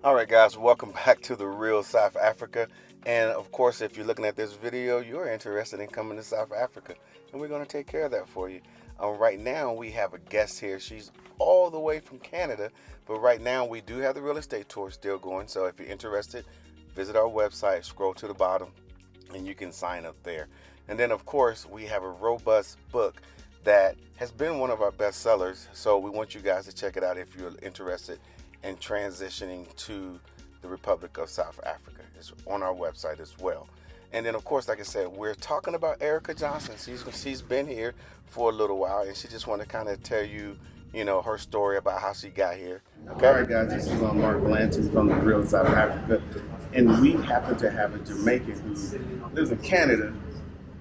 All right, guys, welcome back to the real South Africa. And of course, if you're looking at this video, you're interested in coming to South Africa, and we're going to take care of that for you. Right now, we have a guest here. She's all the way from Canada, but right now we do have the real estate tour still going. So if you're interested, visit our website, scroll to the bottom, and you can sign up there. And then, of course, we have a robust book that has been one of our best sellers. So we want you guys to check it out if you're interested and transitioning to the Republic of South Africa. It's on our website as well. And then, of course, like I said, we're talking about Erica Johnson. She's been here for a little while, and she just want to kind of tell you, her story about how she got here. Okay. All right, guys, this is Mark Blanton from the Real South Africa, and we happen to have a Jamaican who lives in Canada.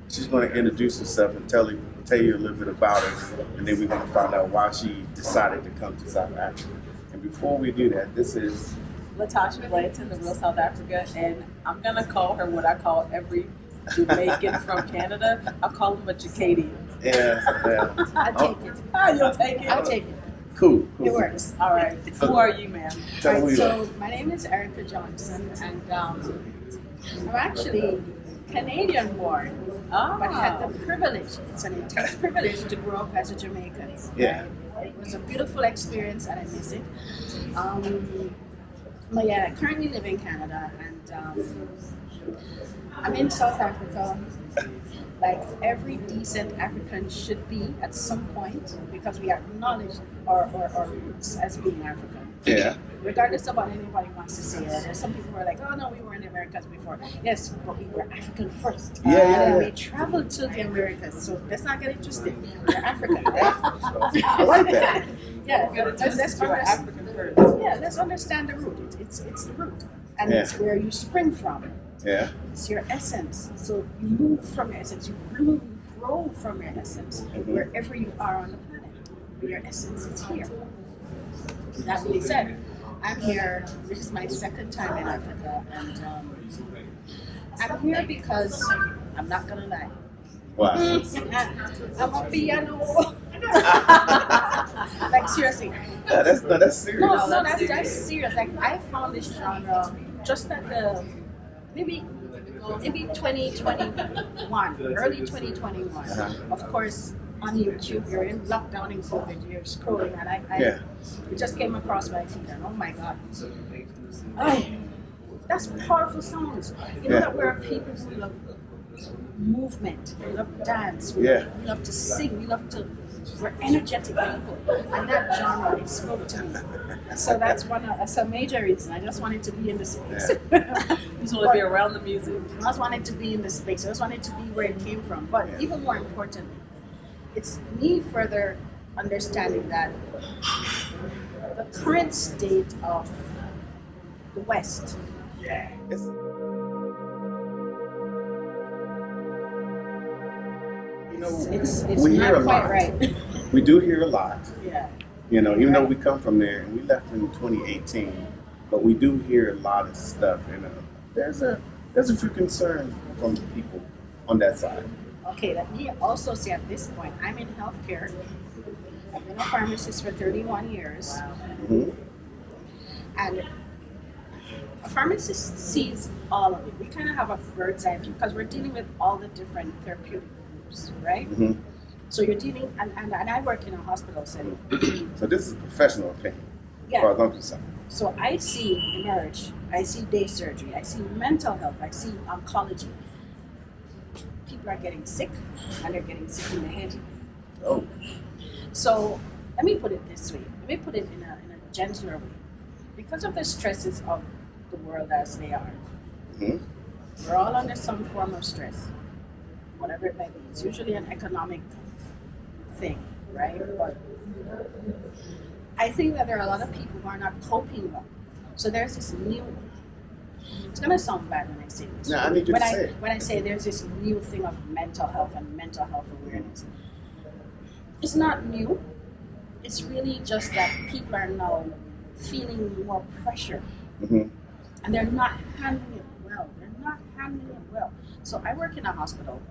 She's going to introduce herself and tell you a little bit about her, and then we're going to find out why she decided to come to South Africa. And before we do that, this is Latasha Blanton, the Real South Africa, and I'm gonna call her what I call every Jamaican from Canada. I call him a Jacadian. Yeah. I take it. Oh, you'll take it? I'll take it. Cool. It works. All right. Who are you, ma'am? Tell me So my name is Erica Johnson, and I'm actually Canadian born, but had the privilege, it's an intense privilege to grow up as a Jamaican. Yeah. It was a beautiful experience and I miss it. But yeah, I currently live in Canada and I'm in South Africa like every decent African should be at some point because we acknowledge our roots as being African. Yeah. Regardless of what anybody wants to say, there's some people who are like, oh no, we were in the Americas before. Yes, but we were African first. Yeah, yeah, And yeah. we traveled to the Americas, so let's not get it twisted. We're African, right? I like that. Yeah, Let's African first. yeah, let's understand the root. It's the root. And Yeah. it's where you spring from. Yeah. It's your essence. So you move from your essence, you bloom, you grow from your essence, wherever you are on the planet. Your essence is here. That being said, I'm here, this is my second time in Africa, and I'm here because, I'm not gonna lie, Wow. I'm a piano. Like seriously. Yeah, that's serious. No, that's serious. Like I found this genre just at the maybe 2021, early 2021. Uh-huh. Of course, on YouTube, you're in lockdown in COVID, you're scrolling, and I Yeah. it just came across my feed, and oh my God, oh, that's powerful songs. You know Yeah. that we're a people who love movement, we love dance, Yeah. we love to sing, we're energetic people, and that genre it spoke to me. So that's a major reason. I just wanted to be in the space. You just want to be around the music. I just wanted to be in the space. I just wanted to be where it came from. But Yeah. even more importantly, it's me further understanding that the current state of the West, It's, it's we hear a not quite lot. right. We do hear a lot. Yeah. Even though we come from there and we left in 2018, but we do hear a lot of stuff. There's a few concerns from the people on that side. Okay, let me also say at this point, I'm in healthcare. I've been a pharmacist for 31 years. Mm-hmm. And a pharmacist sees all of it. We kind of have a bird's eye view because we're dealing with all the different therapeutic groups, right? Mm-hmm. So you're dealing, and I work in a hospital setting. So this is professional opinion, as Yeah. far as I'm concerned. So I see emerge, I see day surgery, I see mental health, I see oncology. People are getting sick, and they're getting sick in the head. Oh, So let me put it this way. Let me put it in a gentler way. Because of the stresses of the world as they are, mm-hmm. we're all under some form of stress, whatever it might be. It's usually an economic thing, right? But I think that there are a lot of people who are not coping well. So there's this new, it's going to sound bad when I say this. No, I need you to say it. When I say there's this new thing of mental health and mental health awareness, it's not new. It's really just that people are now feeling more pressure Mm-hmm. and they're not handling it well. They're not handling it well. So I work in a hospital,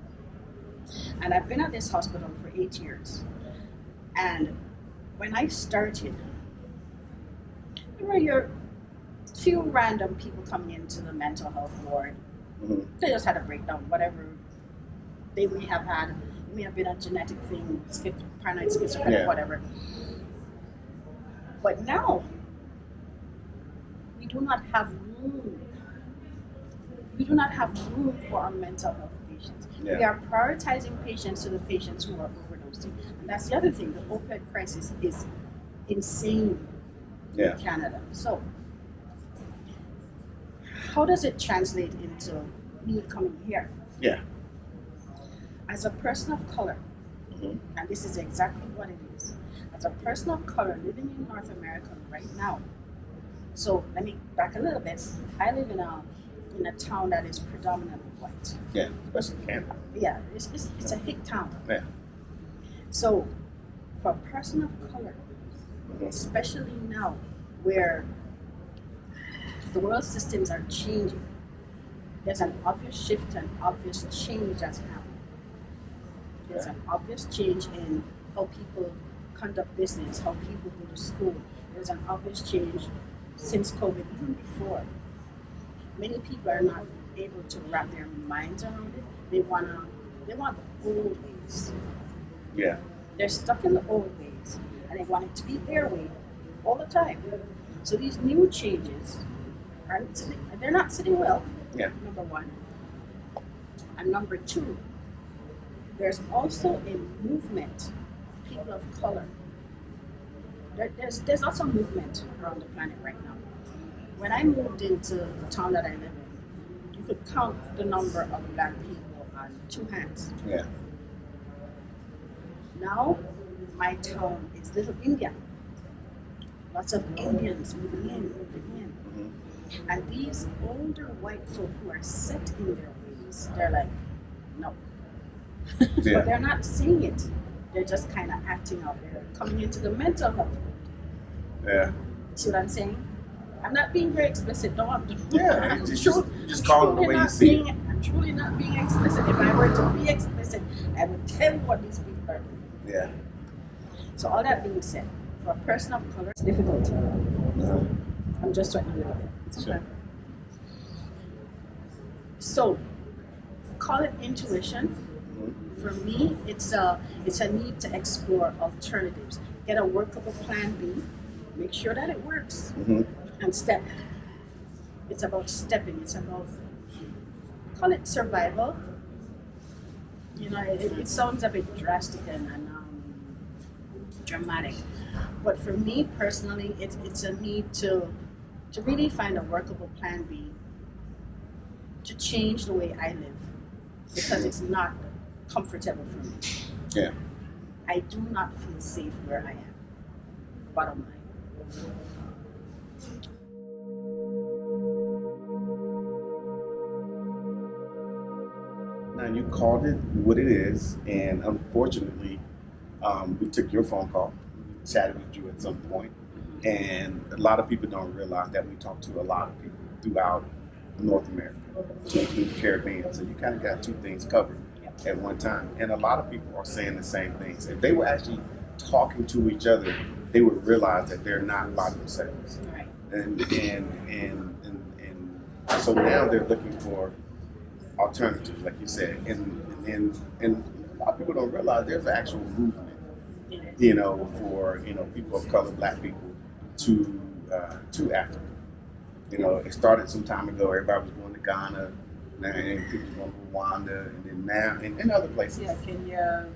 and I've been at this hospital for 8 years. And when I started, you're few random people coming into the mental health ward. They just had a breakdown, whatever they may have had. It may have been a genetic thing, paranoid schizophrenia, whatever. But now, we do not have room. We do not have room for our mental health patients. We are prioritizing patients to the patients who are overdosing. And that's the other thing. The opioid crisis is insane in Canada. So, how does it translate into me coming here? Yeah. As a person of color, and this is exactly what it is. As a person of color living in North America right now, so let me back a little bit. I live in a town that is predominantly white. Yeah, especially Canada. Yeah, it's a hick town. Yeah. So, for a person of color, especially now, where the world systems are changing, there's an obvious shift and obvious change that's happening. There's an obvious change in how people conduct business, how people go to school. There's an obvious change since COVID, even before. Many people are not able to wrap their minds around it. They want the old ways. Yeah. They're stuck in the old ways, and they want it to be their way all the time. So these new changes they're not sitting well. Yeah. Number one, and number two, there's also a movement of people of color. There's also movement around the planet right now. When I moved into the town that I live in, you could count the number of black people on 2 hands. Yeah. Now, my town is Little India. Lots of Indians moving in. And these older white folk who are set in their ways, they're like, no. But they're not saying it. They're just kind of acting out there, coming into the mental health. Yeah. See what I'm saying? I'm not being very explicit. Just call it the way you see it. I'm truly not being explicit. If I were to be explicit, I would tell you what these people are doing. Yeah. So all that being said, for a person of color, it's difficult. I'm just sweating a little bit. Sure. So, call it intuition. For me, it's a need to explore alternatives. Get a workable plan B. Make sure that it works. And step. It's about stepping. It's about, call it survival. You know, it sounds a bit drastic and dramatic. But for me personally, it's a need to really find a workable plan B to change the way I live, because it's not comfortable for me. Yeah. I do not feel safe where I am. Bottom line. Now you called it what it is, and unfortunately, we took your phone call, chatted with you at some point, and a lot of people don't realize that we talk to a lot of people throughout North America, to include the Caribbean. So you kind of got two things covered at one time, and a lot of people are saying the same things. If they were actually talking to each other, they would realize that they're not by themselves. Right. And so now they're looking for alternatives, like you said, and a lot of people don't realize there's an actual movement, you know, for people of color, black people, to Africa. You know, it started some time ago. Everybody was going to Ghana, and people were going to Rwanda, and then now and other places. Yeah, Kenya,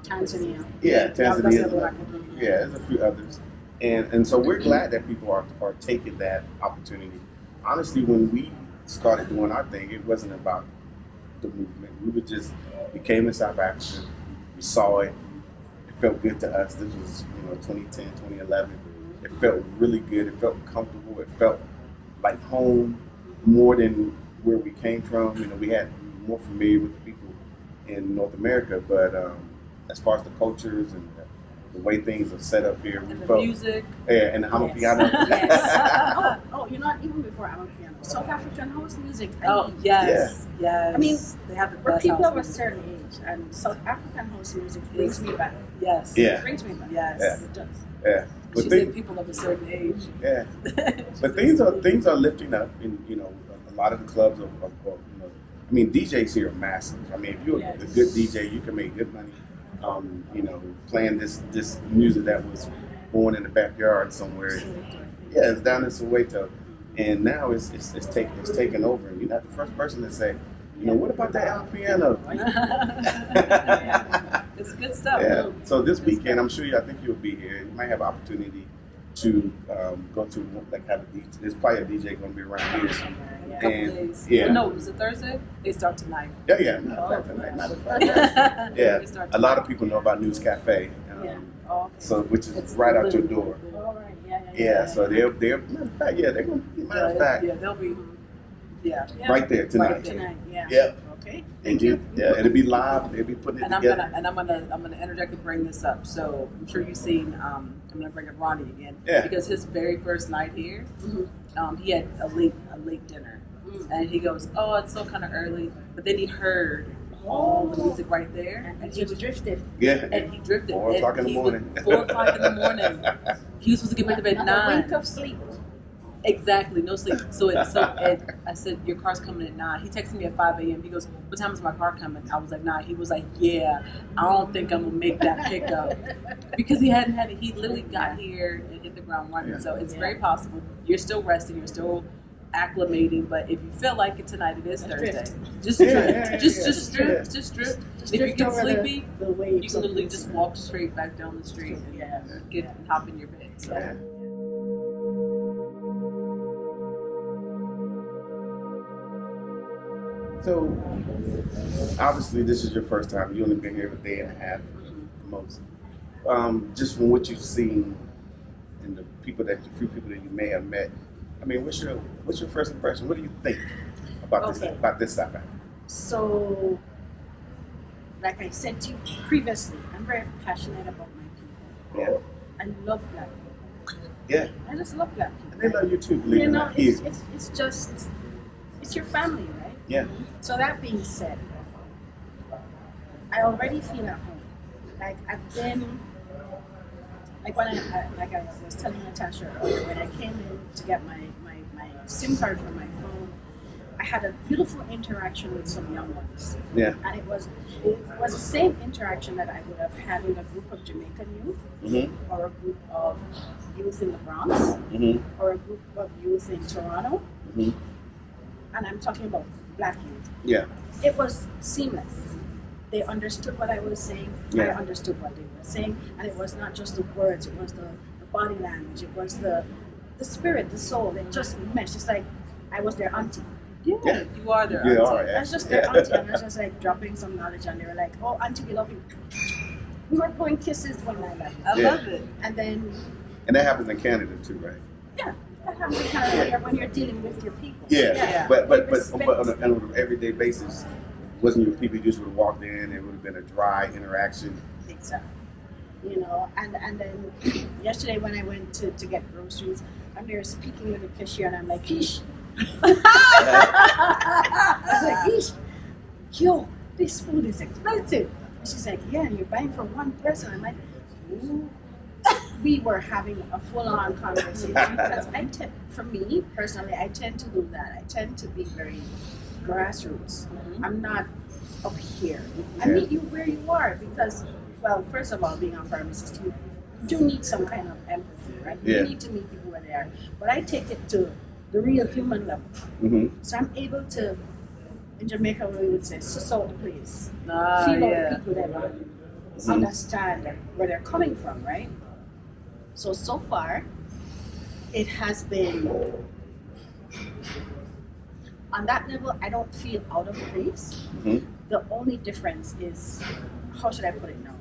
Tanzania. Yeah, Tanzania. Yeah, there's a few others, and so we're glad that people are taking that opportunity. Honestly, when we started doing our thing, it wasn't about the movement. We came in South Africa, we saw it, it felt good to us. This was 2010, 2011. It felt really good, it felt comfortable, it felt like home more than where we came from. We had more familiar with the people in North America, but as far as the cultures and the way things are set up here, And we the felt music. yeah, and the Amapiano. Yes. Not even before Amapiano. South African house music. Yes. I mean, they have the for best people house of a music. certain age, and South African house music brings me back. Yes. Yeah. It brings me back. Yes. Yeah. It does. Yeah. But She said people of a certain age. Yeah, but things are lifting up, and you know, a lot of the clubs are you know, I mean, DJs here are massive. I mean, if you're a good DJ, you can make good money. You know, playing this music that was born in the backyard somewhere. Yeah, it's down in Soweto, and now it's taken over. And you're not the first person to say, you know, what about that El Piano? It's good stuff. Yeah. So this weekend, I'm sure I think you'll be here. You might have opportunity to go to like have a DJ. There's probably a DJ going to be around here. Couple days. Yeah. Well, no, is it Thursday? They start tonight. Yeah. Not a fact. Yeah. A lot of people know about News Cafe. So which is right out your door. All right. Yeah. So they're matter of fact. Yeah, they're going to be matter of fact. Yeah, they'll be. Yeah. Right there tonight. Right tonight. Yeah. Yep. Okay. Thank you. Yeah, it'll be live. They'll be putting it together. I'm gonna interject and bring this up. So I'm sure you've seen. I'm gonna bring up Ronnie again. Yeah. Because his very first night here, he had a late dinner, and he goes, "Oh, it's still kind of early," but then he heard all the music right there, and he was drifted. Yeah. And he drifted. 4 o'clock in the morning. 4 o'clock in the morning. He was supposed to get back to bed at 9. Wink of sleep. Exactly, no sleep. So I said, your car's coming at 9. He texted me at 5 a.m. He goes, what time is my car coming? I was like, 9. He was like, yeah, I don't think I'm going to make that pickup. Because he hadn't had it. He literally got here and hit the ground running. Yeah. So it's very possible. You're still resting. You're still acclimating. But if you feel like it tonight, it is Thursday. Just drift. Just drift. Just drift. If you get sleepy, you can literally just walk straight back down the street and hop in your bed. So. Yeah. So, obviously, this is your first time. You only been here a day and a half, the most. Just from what you've seen and the few people that you may have met, I mean, what's your first impression? What do you think about this South Africa? So, like I said to you previously, I'm very passionate about my people. Yeah. I love black people. Yeah. I just love black people. And they love you too, believe you know, it. It's your family, right? Yeah. So that being said, I already feel at home. Like I've been, like when I was telling Natasha earlier, when I came in to get my SIM card for my phone, I had a beautiful interaction with some young ones. Yeah. And it was the same interaction that I would have had with a group of Jamaican youth, or a group of youth in the Bronx, or a group of youth in Toronto. And I'm talking about black youth. Yeah. It was seamless. They understood what I was saying. Yeah. I understood what they were saying. And it was not just the words, it was the body language, it was the spirit, the soul. It just meshed. It's like I was their auntie. Yeah. You are their auntie. You are, I was just their auntie. And I was just like dropping some knowledge, and they were like, oh, auntie, we love you. We were blowing kisses one night. I love it. And then... And that happens in Canada too, right? Yeah. That happens in Canada when you're dealing with your people. Yeah. But on an everyday basis, wasn't your people, you just would have walked in, it would have been a dry interaction. Exactly. You know, and then yesterday when I went to get groceries, I'm there speaking with the cashier, and I'm like, Ish. I was like, Ish, yo, this food is expensive. And she's like, yeah, you're buying for one person. I'm like, ooh. We were having a full-on conversation because for me personally, I tend to do that. I tend to be very grassroots. I'm not up here. I meet you where you are because, well, first of all, being a pharmacist, you do need some kind of empathy, right? You need to meet people where they are. But I take it to the real human level. So I'm able to, in Jamaica, we would say, suss out the place, feel out the people that are, understand where they're coming from, right? So far, it has been, on that level, I don't feel out of place. The only difference is, how should I put it now?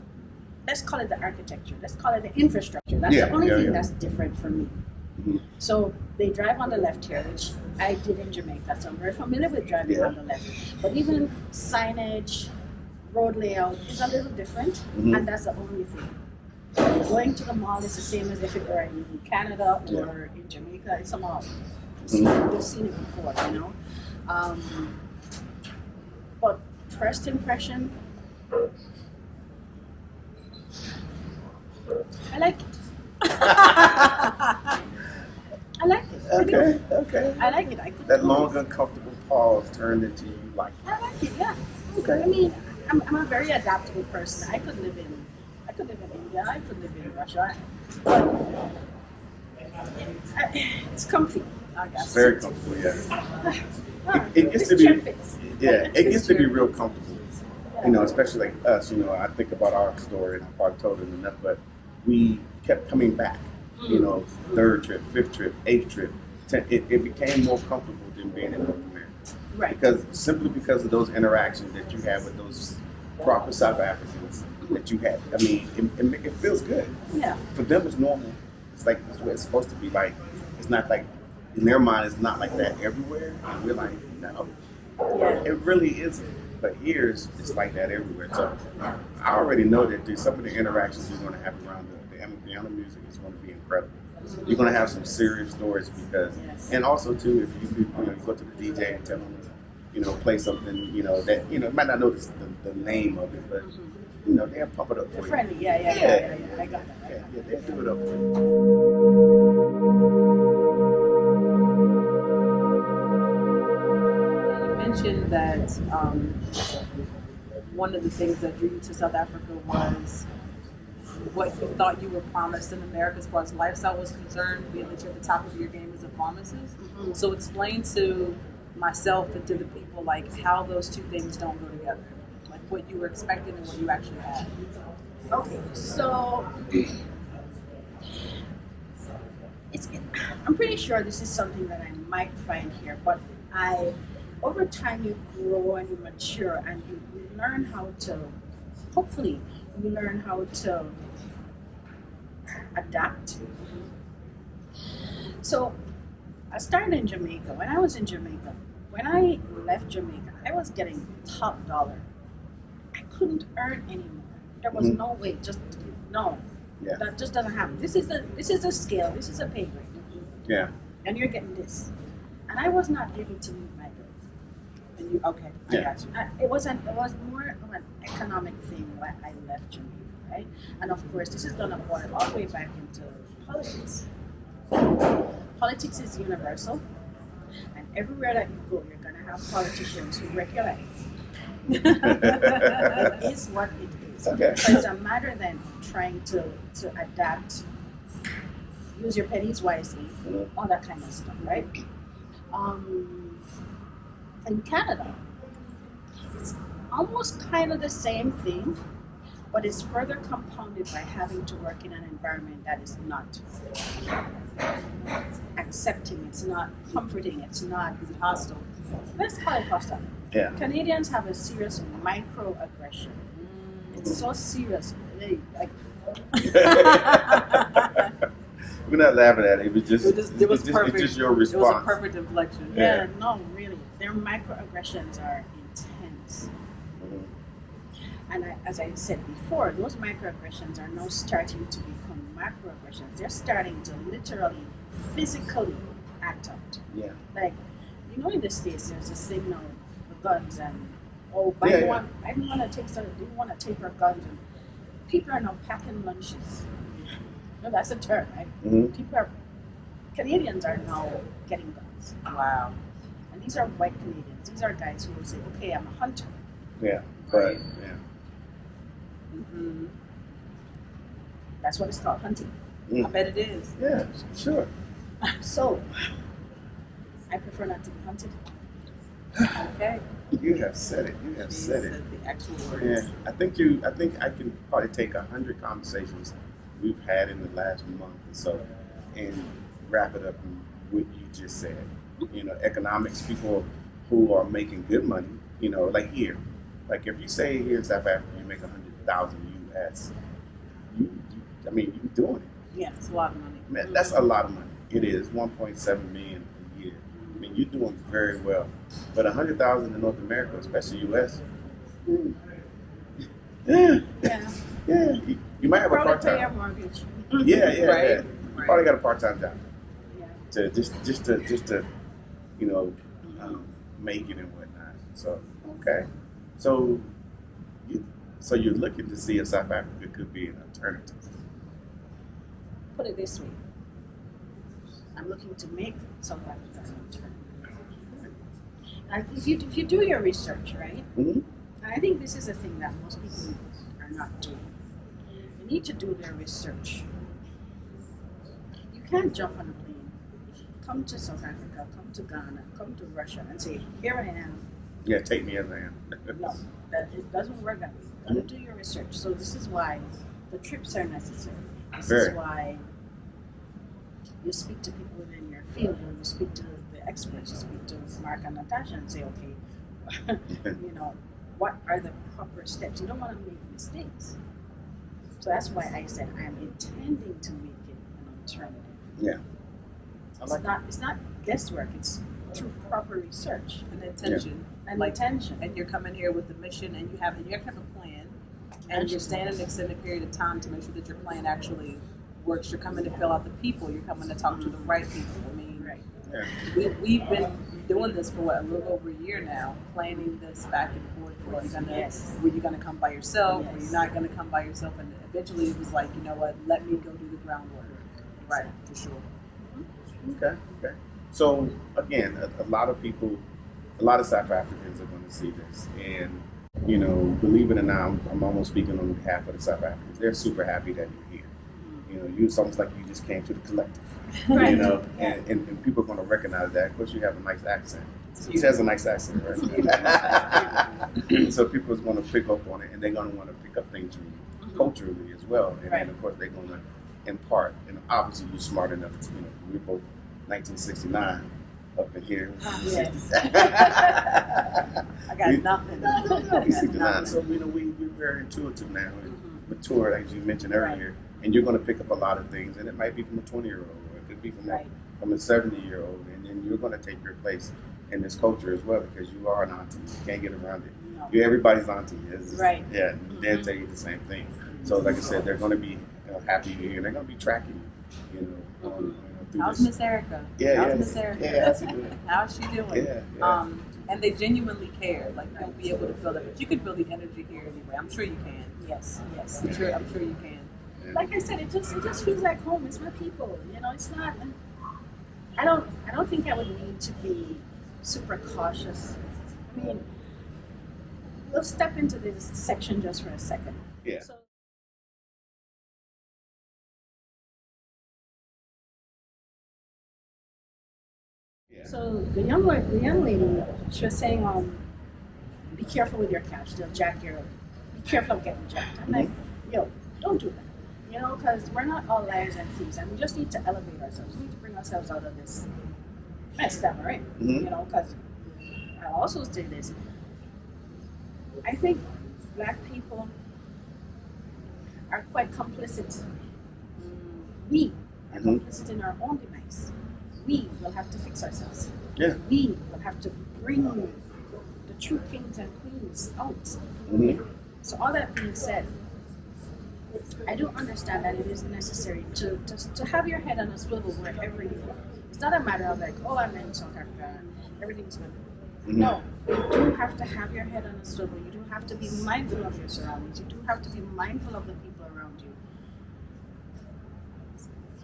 Let's call it the architecture. Let's call it the infrastructure. That's the only thing that's different for me. So they drive on the left here, which I did in Jamaica, so I'm very familiar with driving on the left. But even signage, road layout is a little different, and that's the only thing. Going to the mall is the same as if it were in Canada or in Jamaica. It's a mall. We've seen it before, you know. But first impression, I like it. I like it. Okay, okay. I like it. I could That do long, it. uncomfortable pause turned into you like. I like it. Yeah. Okay. I mean, I'm a very adaptable person. I could live in India. I could live in Russia. But it's comfy. I guess. Very comfortable, yeah. Ah, It gets this to chair be, fits. yeah, it gets to be chair real comfortable. You know, especially like us, you know, I think about our story, and I probably told it enough, but we kept coming back, you know, third trip, fifth trip, eighth trip. It became more comfortable than being in North America. Right. Simply because of those interactions that you have with those proper South Africans that you had. I mean, it feels good. Yeah. For them, it's normal. It's like it's what it's supposed to be like. It's not like, in their mind, it's not like that everywhere. And we're like, no, it really isn't. But here, it's like that everywhere. So I already know that some of the interactions you're going to have around the piano music is going to be incredible. You're going to have some serious stories because, and also too, if you go to the DJ and tell them, you know, play something, you know, that, you know, might not know the name of it, but, you know, they'll pump it up for you. Friendly. Yeah. I got that. Yeah, they'll do it up for you. You mentioned that one of the things that drew you to South Africa was what you thought you were promised in America as far as lifestyle was concerned, being that you're at the top of your game as a pharmacist. Mm-hmm. So explain to myself and to the people like how those two things don't go together, like what you were expecting and what you actually had. Okay, so I'm pretty sure this is something that I might find here, but over time you grow and you mature and you learn how to, hopefully, you learn how to adapt. So I started in Jamaica. When I was in Jamaica, when I left Jamaica, I was getting top dollar. I couldn't earn anymore. There was no way, no. Yeah. That just doesn't happen. This is a scale, this is a pay grade. Yeah. And you're getting this. And I was not able to meet my bills. And you, okay, I got you. It was more of an economic thing when I left Jamaica, right? And of course, this is gonna boil all the way back into politics. Politics is universal, and everywhere that you go, you're gonna have politicians who wreck your life. It is what it is. Okay. So it's a matter then of trying to adapt, use your pennies wisely, all that kind of stuff, right? In Canada, it's almost kind of the same thing, but it's further compounded by having to work in an environment that is not accepting, it's not comforting, it's not hostile. Let's call it hostile. Yeah. Canadians have a serious microaggression. It's so serious. We're not laughing at it. It was just, It was perfect. It's just your It was a response. perfect inflection. Yeah, no, really. Their microaggressions are intense. And as I said before, those microaggressions are now starting to become macroaggressions. They're starting to literally, physically act out. Yeah. Like, you know, in the States, there's this thing now, the guns and, I didn't want to take our guns. And people are now packing lunches. No, that's a term, right? Mm-hmm. Canadians are now getting guns. Wow. And these are white Canadians. These are guys who will say, okay, I'm a hunter. Yeah. But yeah. Mm-hmm. That's what it's called, hunting. I bet it is. Yeah. Sure. So, I prefer not to be hunted. Okay. You have said it. You have said it. The actual words. Yeah. I think I can probably take 100 conversations we've had in the last month or so and wrap it up in what you just said. You know, economics, people who are making good money, you know, like here. Like if you say here in South Africa you make 100,000 US, you're doing it. Yeah, it's a lot of money. Man, that's a lot of money. It is 1.7 million a year. I mean, you're doing very well. But 100,000 in North America, especially US, yeah. You might have a Probably part-time. pay your mortgage. Yeah. Right. You probably got a part-time job Yeah. to just to you know make it and whatnot. So okay, so you're looking to see if South Africa could be an alternative. put it this way. I'm looking to make South Africa an alternative. And if you do your research, right? Mm-hmm. And I think this is a thing that most people are not doing. They need to do their research. You can't jump on a plane, come to South Africa, come to Ghana, come to Russia, and say, here I am. Yeah, take me as I am. No, it doesn't work that way. You gotta do your research. So this is why the trips are necessary. This is why you speak to people within your field, or you speak to the experts, you speak to Mark and Natasha and say, okay, you know, what are the proper steps? You don't want to make mistakes. So that's why I said I'm intending to make it an alternative. Yeah. It's not guesswork, it's through proper research and intention. And intention. And you're coming here with a mission, and you have a plan, and you're staying an extended period of time to make sure that your plan actually works. You're coming to fill out the people. You're coming to talk to the right people. I mean, we've been doing this for a little over a year now, planning this back and forth. Were you gonna come by yourself? Were you not gonna come by yourself? And eventually, it was like, you know what? Let me go do the groundwork. Right, for sure. Okay. So again, a lot of people, a lot of South Africans are going to see this, and you know, believe it or not, I'm almost speaking on behalf of the South Africans. They're super happy that you're here. You know, it's almost like you just came to the collective. Right. You know, and people are going to recognize that. Of course, you have a nice accent. He has a nice accent, right? So people are going to pick up on it, and they're going to want to pick up things from you culturally as well. And then, of course, they're going to impart. And obviously, you're smart enough to, you know, we're both 1969 up in here. Yes. I got nothing. 69. So, you know, we're very intuitive now and mature, as you mentioned earlier. And you're going to pick up a lot of things, and it might be from a 20-year-old, or it could be from a 70-year-old, and then you're going to take your place in this culture as well, because you are an auntie. You can't get around it. No. You're everybody's auntie. Right. Yeah, they'll tell you the same thing. So, like I said, they're going to be happy you're here, and they're going to be tracking you, you know, through How's this. Miss Erica? How's Miss Erica? Yeah, how's she doing? How's she doing? Yeah. And they genuinely care. Like, you'll be able to feel that. But you can feel the energy here anyway. I'm sure you can. Yes. I'm sure you can. Like I said, it just feels like home. It's my people. You know, it's not. I don't think I would need to be super cautious. I mean, we'll step into this section just for a second. Yeah. So the young lady, she was saying, be careful with your cash. They'll jack your. Be careful of getting jacked. I'm like, yo, don't do that. You know, because we're not all liars and thieves, and we just need to elevate ourselves. We need to bring ourselves out of this mess that we're in. You know, because I'll also say this. I think Black people are quite complicit. We are complicit in our own demise. We will have to fix ourselves. Yeah. We will have to bring the true kings and queens out. So all that being said, I do understand that it is necessary to have your head on a swivel wherever you go. It's not a matter of like, oh, I'm in South Africa, everything's good. No, you do have to have your head on a swivel. You do have to be mindful of your surroundings. You do have to be mindful of the people around you.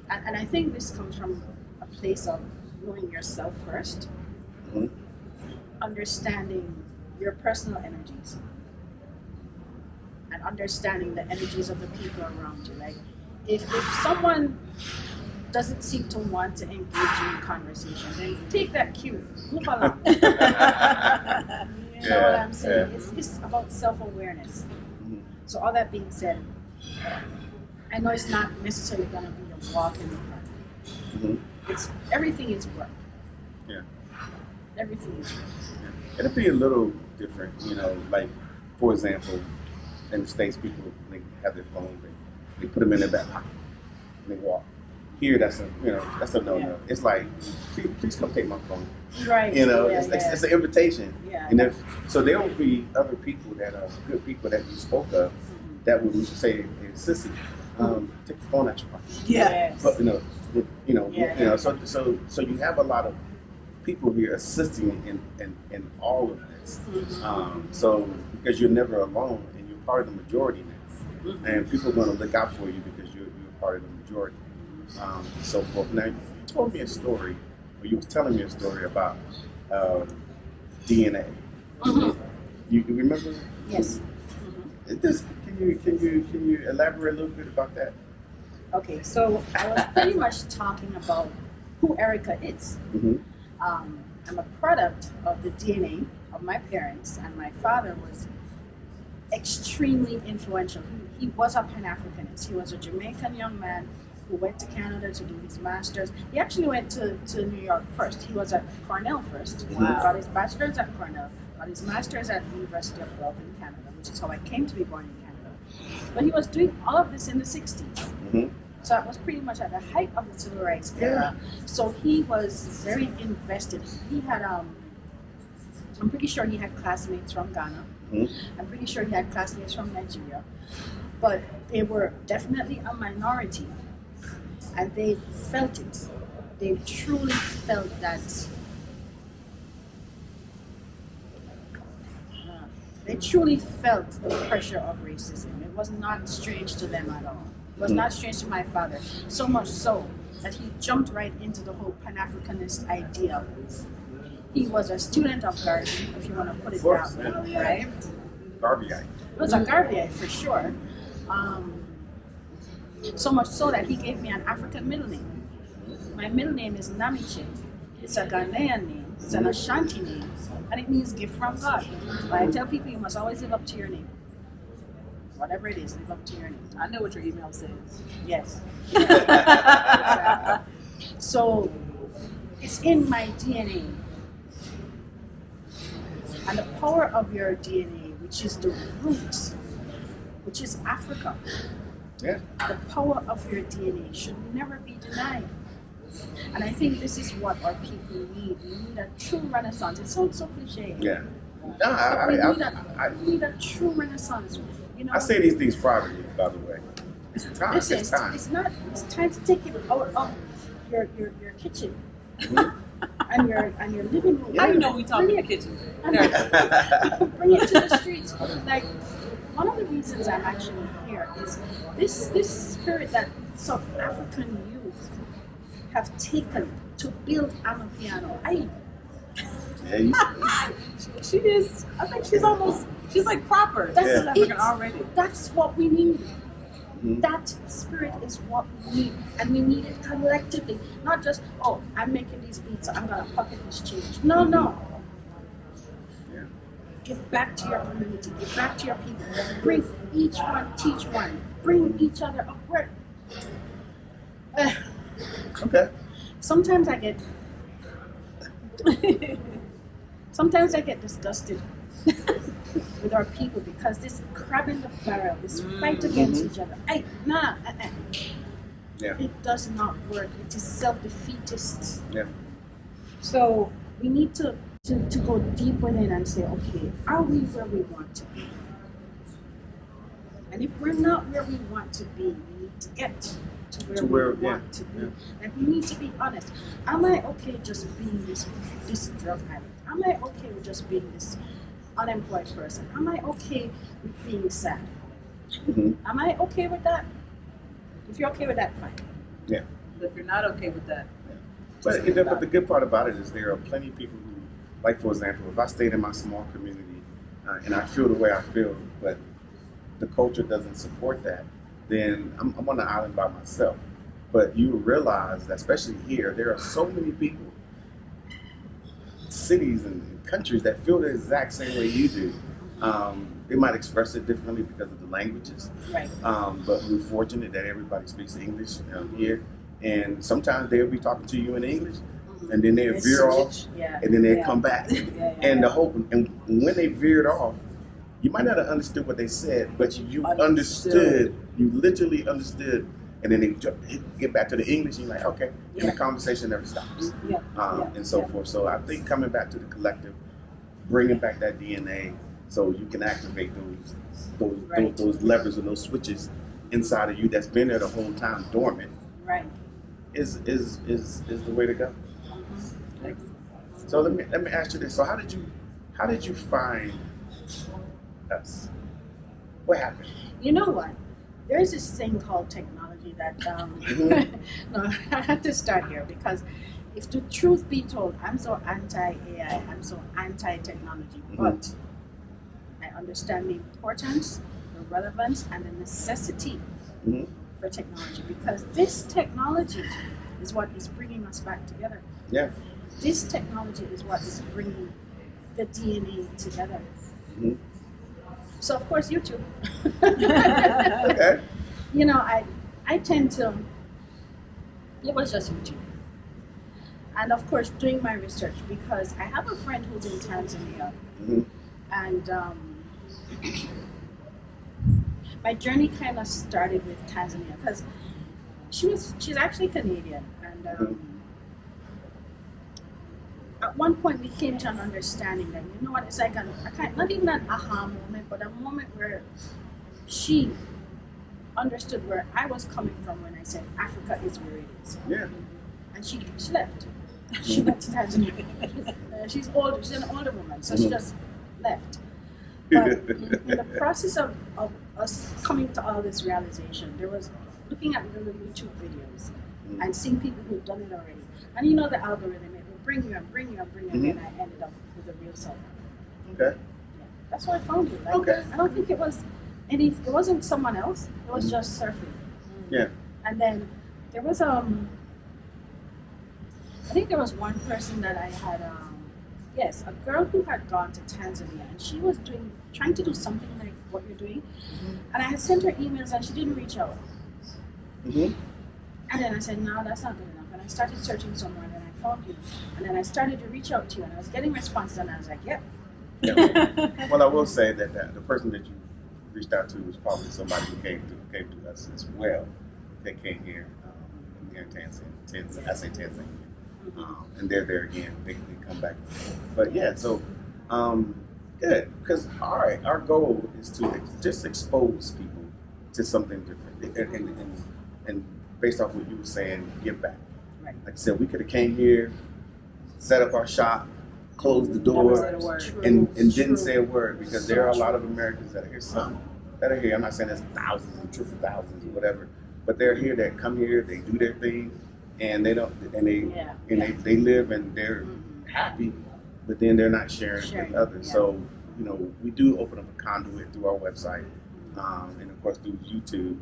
And I think this comes from a place of knowing yourself first, understanding your personal energies, and understanding the energies of the people around you. Like, if someone doesn't seem to want to engage in conversation, then take that cue, move along. You know what I'm saying? It's about self-awareness. So all that being said, I know it's not necessarily going to be a walk in the park. It's everything is work. Yeah. Everything is work. Yeah. It'll be a little different, you know, like, for example, in the States, people, they have their phone, they put them in their back pocket, and they walk. Here, that's a no-no. Yeah. It's like, please come take my phone. Right. You know, it's an invitation. Yeah. And so there will be other people that are good people that you spoke of that would say, hey, sissy, take the phone out your pocket. Yeah. But so you have a lot of people here assisting in all of this. So because you're never alone and you're part of the majority now, and people are going to look out for you because you're part of the majority. so forth. Now, you told me a story, or you was telling me a story about DNA. Mm-hmm. You remember? Yes. Can you elaborate a little bit about that? Okay, so I was pretty much talking about who Erica is. Mm-hmm. I'm a product of the DNA of my parents, and my father was extremely influential. He was a Pan-Africanist. He was a Jamaican young man who went to Canada to do his master's. He actually went to New York first. He was at Cornell first. Wow. Got his bachelor's at Cornell, got his master's at the University of Guelph in Canada, which is how I came to be born in Canada. But he was doing all of this in the 60s. Mm-hmm. So it was pretty much at the height of the civil rights era. So he was very invested. He had, I'm pretty sure he had classmates from Ghana. Mm-hmm. I'm pretty sure he had classmates from Nigeria. But they were definitely a minority. And they felt it. They truly felt that. They truly felt the pressure of racism. It was not strange to them at all. It was not strange to my father. So much so that he jumped right into the whole Pan-Africanist idea. He was a student of Garvey, if you want to put it that way, right? Garveyite. It was a Garveyite for sure. So much so that he gave me an African middle name. My middle name is Namiche. It's a Ghanaian name. It's an Ashanti name. And it means gift from God. But I tell people you must always live up to your name. Whatever it is, live up to your name. I know what your email says. Yes. Exactly. So it's in my DNA. And the power of your DNA, which is the roots, which is Africa. Yeah. The power of your DNA should never be denied. And I think this is what our people need. We need a true renaissance. It sounds so cliche. Yeah. But we need a true renaissance. You know, I say these things privately, by the way. It's time. listen, It's time. it's time to take it out of your kitchen and your living room. How you know we talk in the kitchen? Bring it to the streets. Like, one of the reasons I'm actually here is this spirit that some African youth have taken to build Amapiano. She is. I think she's like proper. That's She's it. African already. That's what we need. Mm-hmm. That spirit is what we need, and we need it collectively. Not just, oh, I'm making these beats, so I'm gonna pocket this change. No, no. Yeah. Give back to your community. Give back to your people. Bring each one, teach one. Bring each other upward. Okay. Sometimes I get disgusted with our people because this crab in the barrel, this fight against each other. Yeah. It does not work. It is self-defeatist. Yeah. So we need to go deep within and say, okay, are we where we want to be? And if we're not where we want to be, we need to get to where we want to be. And we need to be honest. Am I okay just being this drug addict? Am I okay with just being this unemployed person? Am I okay with being sad? Mm-hmm. Am I okay with that? If you're okay with that, fine. Yeah. But if you're not okay with that, But the good part about it is there are plenty of people who, like for example, if I stayed in my small community and I feel the way I feel, but the culture doesn't support that, then I'm on the island by myself. But you realize that especially here, there are so many people, cities and countries that feel the exact same way you do. They might express it differently because of the languages. Right. But we're fortunate that everybody speaks English here. And sometimes they'll be talking to you in English, and then they'll veer off, and then they'll come back. And the hope, and when they veered off, you might not have understood what they said, but you understood. You literally understood, and then they get back to the English, and you're like, okay, and the conversation never stops, and so forth. So I think coming back to the collective, bringing back that DNA, so you can activate those levers and those switches inside of you that's been there the whole time dormant. Right. Is the way to go. So let me ask you this. So how did you find us? What happened? You know what? There is this thing called technology. technology that, no, I had to start here because if the truth be told, I'm so anti-AI, I'm so anti-technology, but I understand the importance, the relevance, and the necessity for technology because this technology is what is bringing us back together. Yeah. This technology is what is bringing the DNA together. So of course YouTube. Okay. You know, I tend to, it was just YouTube. And of course doing my research because I have a friend who's in Tanzania and my journey kind of started with Tanzania because she's actually Canadian and at one point we came to an understanding that, you know what, it's like not even an aha moment, but a moment where she understood where I was coming from when I said Africa is where it is. Yeah. And she left. She went to Tanzania. She's older, she's an older woman, so she just left. But in the process of us coming to all this realization, there was looking at little YouTube videos and seeing people who've done it already. And you know the algorithm, it will bring you and and I ended up with a real self. Okay. Yeah. That's why I found you. Like, Okay. I don't think it wasn't someone else, it was just surfing. Yeah. And then there was I think there was one person that I had yes, a girl who had gone to Tanzania and she was trying to do something like what you're doing. And I had sent her emails and she didn't reach out. And then I said, no, that's not good enough. And I started searching somewhere and then I found you. And then I started to reach out to you and I was getting responses and I was like, yeah. Well, I will say that the person that you reached out to was probably somebody who came to us as well. They came here in Tanzania. I say Tanzania. And they're there again. They come back. But yeah, so good. Because our goal is to just expose people to something different. And based off what you were saying, give back. Right. Like I said, we could have came here, set up our shop, closed the door, and didn't say a word because there are a lot of Americans that are here. Some that are here. I'm not saying there's thousands and triple thousands or whatever, but they're here that come here, they do their thing, and they don't, and they live and they're happy, but then they're not sharing with others. Yeah. So you know, we do open up a conduit through our website, and of course through YouTube,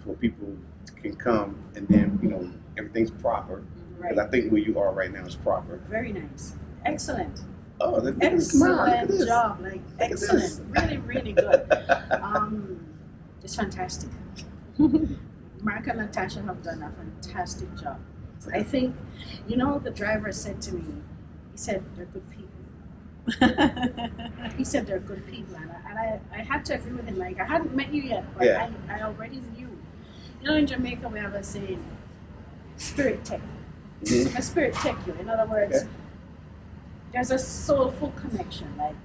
for people can come, and then you know everything's proper. Because I think where you are right now is proper. Very nice. Excellent. Oh, look at Excellent this. job. Like excellent. Really, really good. It's fantastic. Mark and Natasha have done a fantastic job. I think, you know, the driver said to me, he said they're good people. He said they're good people, and I had to agree with him. Like I hadn't met you yet, but I already knew. You know, in Jamaica we have a saying, spirit tech. A spirit tech you. In other words, there's a soulful connection. Like,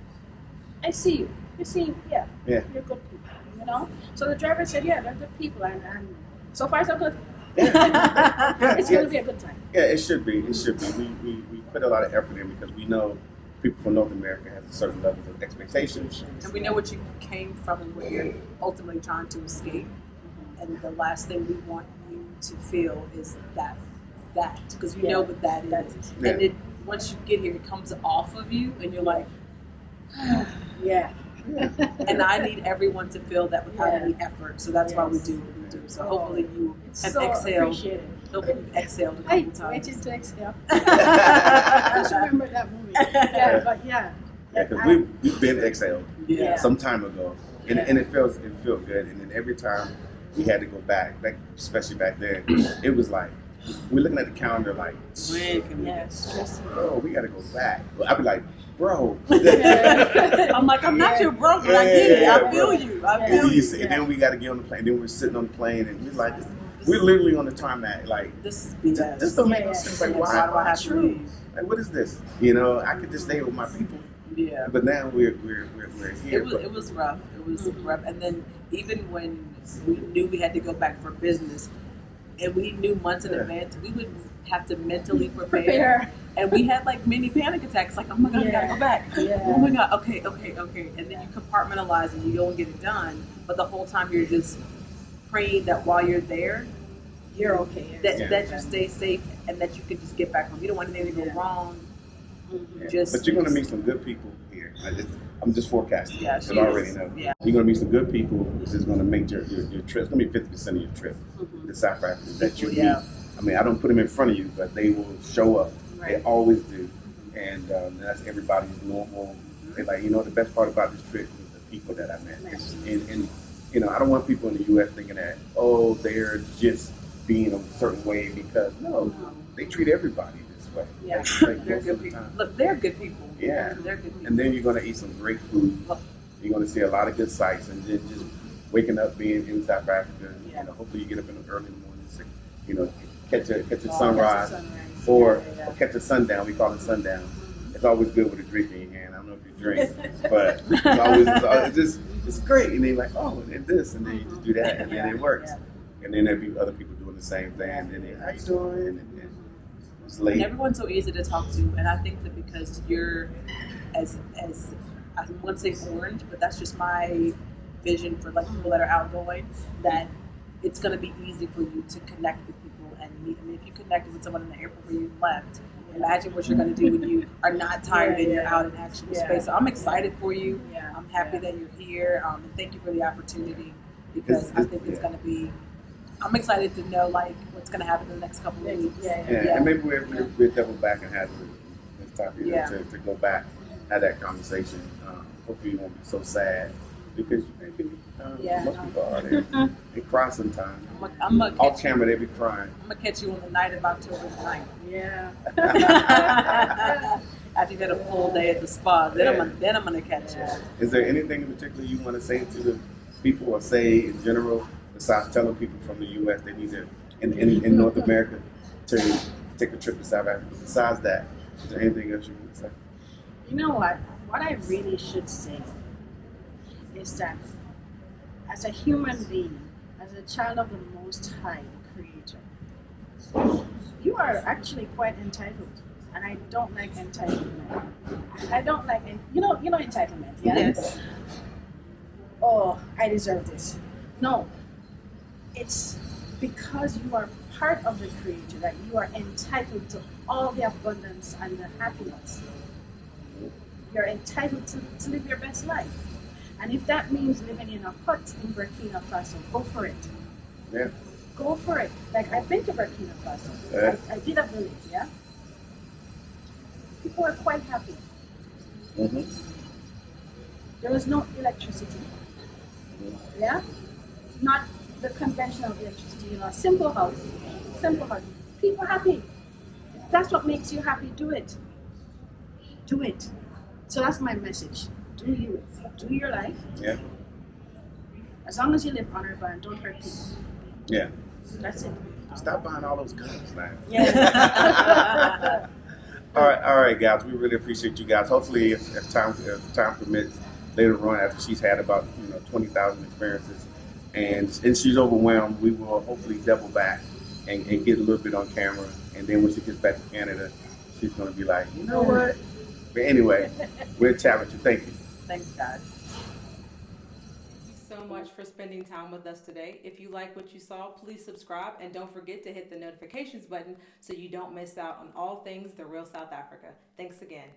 I see you. You see, you're good people. You know. So the driver said, they're good people, and so far so good. It's going to be a good time. Yeah, it should be. It should be. We put a lot of effort in because we know people from North America have a certain level of expectations. And we know what you came from and what you're ultimately trying to escape. And the last thing we want you to feel is that because you know what that is. Yeah. And once you get here, it comes off of you, and you're like, Yeah. and I need everyone to feel that without any effort. So that's why we do what we do. So hopefully you have exhaled. Hopefully you exhaled a couple times. I waited to exhale. I just remember that movie. Yeah, but Yeah, because we've been exhaled some time ago, and it feels good. And then every time we had to go back, like especially back then, it was like we're looking at the calendar like, When can we get stressful. bro, we got to go back. I'd be like, bro. I'm like, I'm not your bro, but I get it. I feel you. I feel you. And then we got to get on the plane. Then we're sitting on the plane, and we're like, we're literally on the tarmac. Like, This is BS. this don't make no sense. Like, why do I have to leave? Like, what is this? You know, I could just stay with my people. Yeah. But now we're here. It was rough. It was rough. And then even when we knew we had to go back for business, and we knew months in advance, we would have to mentally prepare. And we had like mini panic attacks, like, oh my God, we gotta go back. Oh my God, okay. And then you compartmentalize and you don't get it done. But the whole time you're just praying that while you're there, you're okay. That you stay safe and that you can just get back home. You don't want anything to go wrong. But you're going to meet some good people here. I'm just forecasting. Yeah, I already know. Yeah. You're going to meet some good people. This is going to make your trip. It's going to be 50% of your trip to South Africa that you meet. I mean, I don't put them in front of you, but they will show up. Right. They always do. And that's everybody's normal. They're like, the best part about this trip was the people that I met. And I don't want people in the U.S. thinking that, they're just being a certain way because, no, they treat everybody this way. Yeah, they're good people. Look, they're good people. Yeah. They're good people. And then you're going to eat some great food. You're going to see a lot of good sights. And then just waking up, being in South Africa, hopefully you get up in the early morning, catch a sunrise. Or catch a sundown. We call it sundown. It's always good with a drink in your hand. I don't know if you drink, but it's great. And then and this, and then you just do that, and then it works. And then there'll be other people doing the same thing. And then how you doing? And it's late. And everyone's so easy to talk to, and I think that because you're as I wouldn't say orange, but that's just my vision for like people that are outgoing. That it's going to be easy for you to connect with people and meet. I mean, if you connected with someone in the airport where you left, imagine what you're going to do when you are not tired and you're out in actual space. So I'm excited for you. I'm happy that you're here. And thank you for the opportunity because I think it's going to be. I'm excited to know what's going to happen in the next couple of weeks. And maybe we'll double back and have this time to go back, have that conversation. Hopefully you won't be so sad. Because most people are there. They cry sometimes. Off camera, they be crying. I'm gonna catch you on the night of October 9th. Yeah. After you've had a full day at the spa, then I'm gonna catch you. Is there anything in particular you want to say to the people, or say in general, besides telling people from the U.S. they need to in North America to take a trip to South Africa? Besides that, is there anything else you want to say? You know what? What I really should say is that as a human being, as a child of the Most High Creator, you are actually quite entitled, and I don't like entitlement. I don't like entitlement. Yeah? Yes. Oh, I deserve this. No, it's because you are part of the Creator that you are entitled to all the abundance and the happiness. You're entitled to live your best life. And if that means living in a hut in Burkina Faso, go for it. Yeah. Go for it. Like, I've been to Burkina Faso. Yeah. I did a village, yeah? People are quite happy. Mm-hmm. There was no electricity. Yeah? Not the conventional electricity, a simple house. Simple house. People happy. If that's what makes you happy, do it. Do it. So that's my message. Do you. Do your life. Yeah. As long as you live honorable and don't hurt people. Yeah. That's it. Stop buying all those guns, man. Yeah. all right, guys. We really appreciate you guys. Hopefully, if time permits, later on after she's had about 20,000 experiences, and she's overwhelmed, we will hopefully double back and get a little bit on camera. And then when she gets back to Canada, she's going to be like, you know what? But anyway, we'll chat with you. Thank you. Thanks, God. Thank you so much for spending time with us today. If you like what you saw, please subscribe and don't forget to hit the notifications button so you don't miss out on all things The Real South Africa. Thanks again.